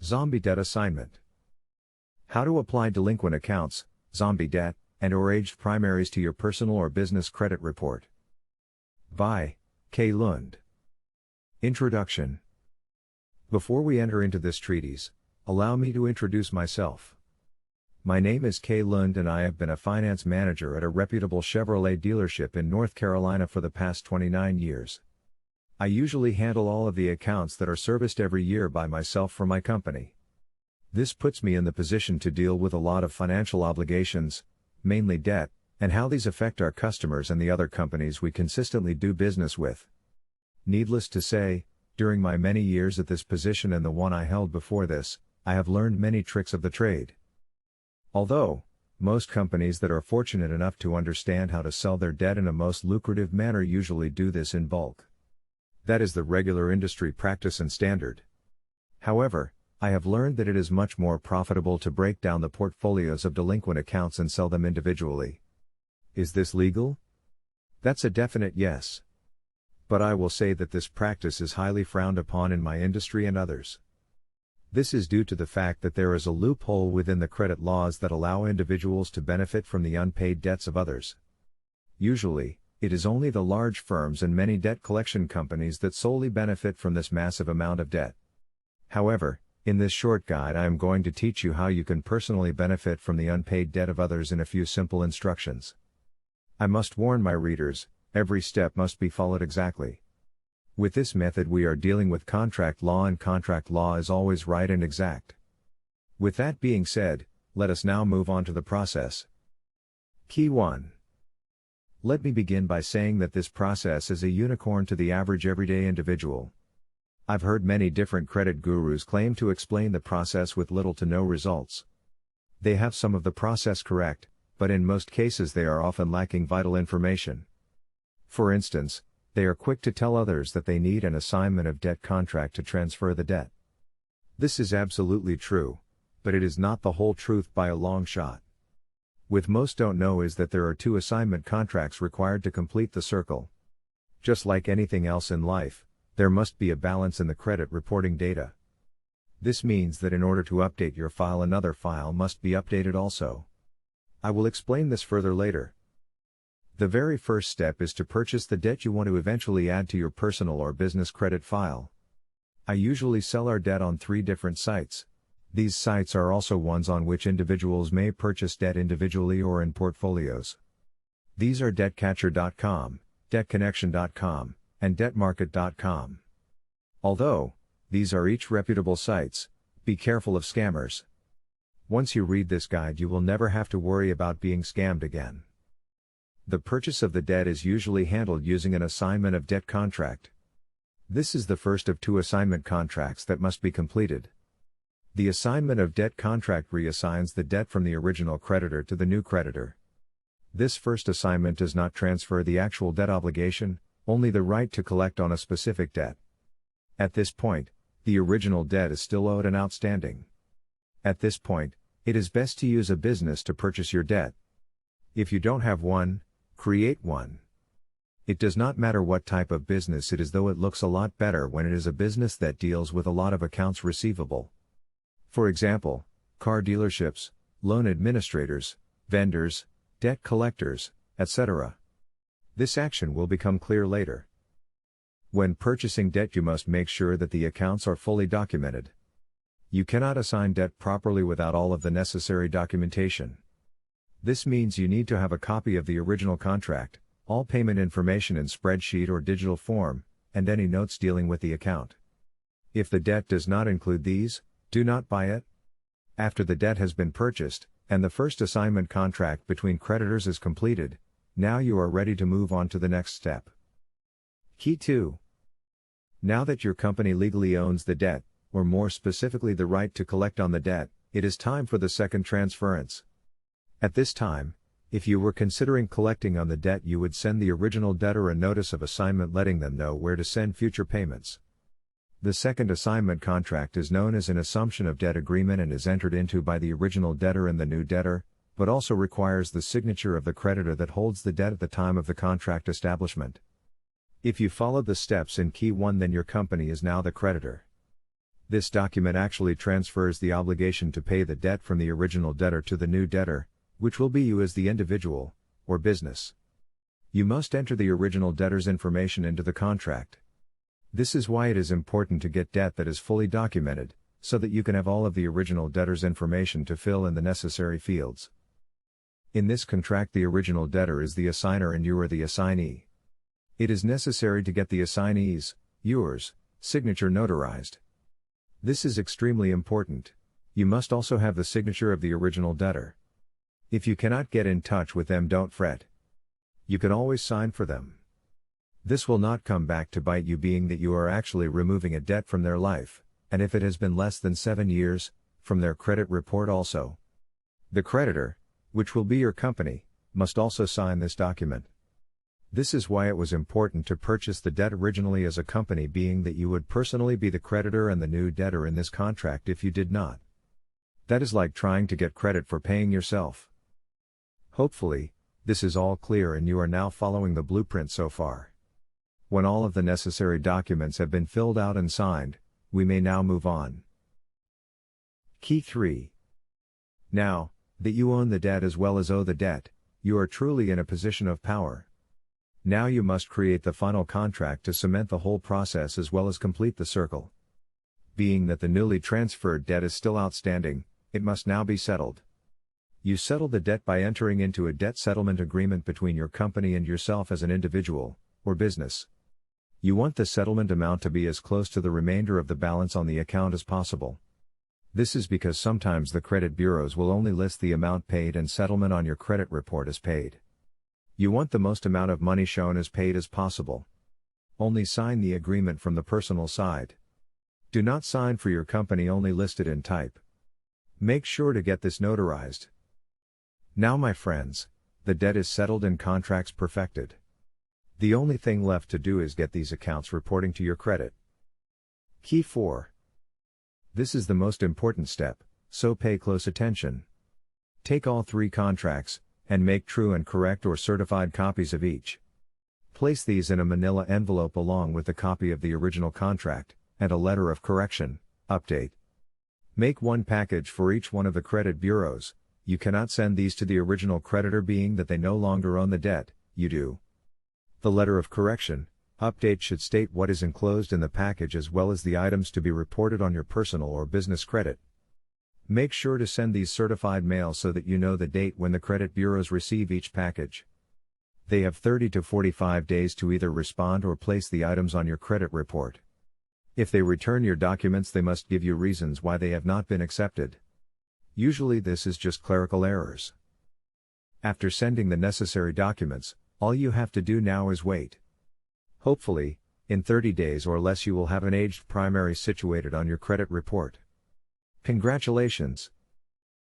Zombie debt assignment. How to apply delinquent accounts, zombie debt, and/or aged primaries to your personal or business credit report. By K. Lund. Introduction. Before we enter into this treatise, allow me to introduce myself. My name is K. Lund and I have been a finance manager at a reputable Chevrolet dealership in North Carolina for the past 29 years. I usually handle all of the accounts that are serviced every year by myself for my company. This puts me in the position to deal with a lot of financial obligations, mainly debt, and how these affect our customers and the other companies we consistently do business with. Needless to say, during my many years at this position and the one I held before this, I have learned many tricks of the trade. Although, most companies that are fortunate enough to understand how to sell their debt in a most lucrative manner usually do this in bulk. That is the regular industry practice and standard. However, I have learned that it is much more profitable to break down the portfolios of delinquent accounts and sell them individually. Is this legal? That's a definite yes. But I will say that this practice is highly frowned upon in my industry and others. This is due to the fact that there is a loophole within the credit laws that allow individuals to benefit from the unpaid debts of others. Usually, it is only the large firms and many debt collection companies that solely benefit from this massive amount of debt. However, in this short guide I am going to teach you how you can personally benefit from the unpaid debt of others in a few simple instructions. I must warn my readers, every step must be followed exactly. With this method we are dealing with contract law and contract law is always right and exact. With that being said, let us now move on to the process. Key 1. Let me begin by saying that this process is a unicorn to the average everyday individual. I've heard many different credit gurus claim to explain the process with little to no results. They have some of the process correct, but in most cases they are often lacking vital information. For instance, they are quick to tell others that they need an assignment of debt contract to transfer the debt. This is absolutely true, but it is not the whole truth by a long shot. What most don't know is that there are 2 assignment contracts required to complete the circle. Just like anything else in life, there must be a balance in the credit reporting data. This means that in order to update your file, another file must be updated also. I will explain this further later. The very first step is to purchase the debt you want to eventually add to your personal or business credit file. I usually sell our debt on 3 different sites. These sites are also ones on which individuals may purchase debt individually or in portfolios. These are debtcatcher.com, debtconnection.com, and debtmarket.com. Although these are each reputable sites, be careful of scammers. Once you read this guide you will never have to worry about being scammed again. The purchase of the debt is usually handled using an assignment of debt contract. This is the first of 2 assignment contracts that must be completed. The assignment of debt contract reassigns the debt from the original creditor to the new creditor. This first assignment does not transfer the actual debt obligation, only the right to collect on a specific debt. At this point, the original debt is still owed and outstanding. At this point, it is best to use a business to purchase your debt. If you don't have one, create one. It does not matter what type of business it is, though it looks a lot better when it is a business that deals with a lot of accounts receivable. For example, car dealerships, loan administrators, vendors, debt collectors, etc. This action will become clear later. When purchasing debt you must make sure that the accounts are fully documented. You cannot assign debt properly without all of the necessary documentation. This means you need to have a copy of the original contract, all payment information in spreadsheet or digital form, and any notes dealing with the account. If the debt does not include these, do not buy it. After the debt has been purchased, and the first assignment contract between creditors is completed, now you are ready to move on to the next step. Key 2. Now that your company legally owns the debt, or more specifically the right to collect on the debt, it is time for the second transference. At this time, if you were considering collecting on the debt, you would send the original debtor a notice of assignment letting them know where to send future payments. The second assignment contract is known as an assumption of debt agreement and is entered into by the original debtor and the new debtor, but also requires the signature of the creditor that holds the debt at the time of the contract establishment. If you followed the steps in Key 1, then your company is now the creditor. This document actually transfers the obligation to pay the debt from the original debtor to the new debtor, which will be you as the individual, or business. You must enter the original debtor's information into the contract. This is why it is important to get debt that is fully documented, so that you can have all of the original debtor's information to fill in the necessary fields. In this contract, the original debtor is the assigner and you are the assignee. It is necessary to get the assignee's, yours, signature notarized. This is extremely important. You must also have the signature of the original debtor. If you cannot get in touch with them, don't fret. You can always sign for them. This will not come back to bite you, being that you are actually removing a debt from their life, and if it has been less than 7 years, from their credit report also. The creditor, which will be your company, must also sign this document. This is why it was important to purchase the debt originally as a company, being that you would personally be the creditor and the new debtor in this contract if you did not. That is like trying to get credit for paying yourself. Hopefully, this is all clear and you are now following the blueprint so far. When all of the necessary documents have been filled out and signed, we may now move on. Key 3. Now that you own the debt as well as owe the debt, you are truly in a position of power. Now you must create the final contract to cement the whole process as well as complete the circle. Being that the newly transferred debt is still outstanding, it must now be settled. You settle the debt by entering into a debt settlement agreement between your company and yourself as an individual, or business. You want the settlement amount to be as close to the remainder of the balance on the account as possible. This is because sometimes the credit bureaus will only list the amount paid and settlement on your credit report as paid. You want the most amount of money shown as paid as possible. Only sign the agreement from the personal side. Do not sign for your company only listed in type. Make sure to get this notarized. Now my friends, the debt is settled and contracts perfected. The only thing left to do is get these accounts reporting to your credit. Key 4. This is the most important step, so pay close attention. Take all 3 contracts, and make true and correct or certified copies of each. Place these in a manila envelope along with a copy of the original contract, and a letter of correction, update. Make one package for each one of the credit bureaus. You cannot send these to the original creditor, being that they no longer own the debt, you do. The letter of correction, update should state what is enclosed in the package as well as the items to be reported on your personal or business credit. Make sure to send these certified mail so that you know the date when the credit bureaus receive each package. They have 30 to 45 days to either respond or place the items on your credit report. If they return your documents, they must give you reasons why they have not been accepted. Usually this is just clerical errors. After sending the necessary documents, all you have to do now is wait. Hopefully, in 30 days or less you will have an aged primary situated on your credit report. Congratulations!